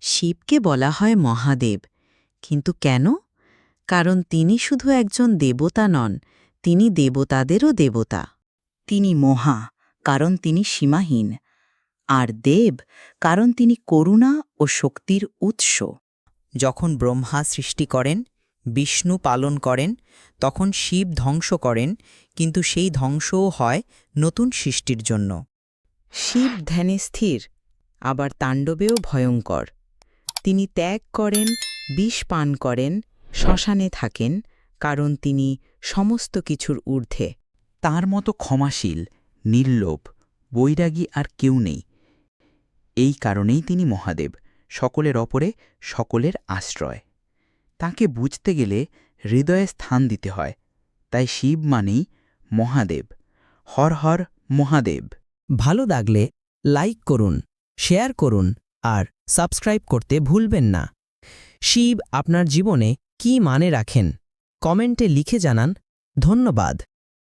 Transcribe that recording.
শিবকে বলা হয় মহাদেব, কিন্তু কেন? কারণ তিনি শুধু একজন দেবতা নন, তিনি দেবতাদেরও দেবতা। তিনি মহা, কারণ তিনি সীমাহীন, আর দেব, কারণ তিনি করুণা ও শক্তির উৎস। যখন ব্রহ্মা সৃষ্টি করেন, বিষ্ণু পালন করেন, তখন শিব ধ্বংস করেন, কিন্তু সেই ধ্বংসও হয় নতুন সৃষ্টির জন্য। শিব ধ্যানে স্থির, আবার তাণ্ডবেও ভয়ঙ্কর। তিনি ত্যাগ করেন, বিষ পান করেন, শ্মশানে থাকেন, কারণ তিনি সমস্ত কিছুর ঊর্ধ্বে। তার মতো ক্ষমাশীল, নির্লোভ, বৈরাগী আর কেউ নেই। এই কারণেই তিনি মহাদেব, সকলের অপরে সকলের আশ্রয়। তাকে বুঝতে গেলে হৃদয়ে স্থান দিতে হয়। তাই শিব মানেই মহাদেব। হর হর মহাদেব। ভালো লাগলে লাইক করুন, শেয়ার করুন আর সাবস্ক্রাইব করতে ভুলবেন না। শিব আপনার জীবনে কী মানে রাখেন কমেন্টে লিখে জানান। ধন্যবাদ।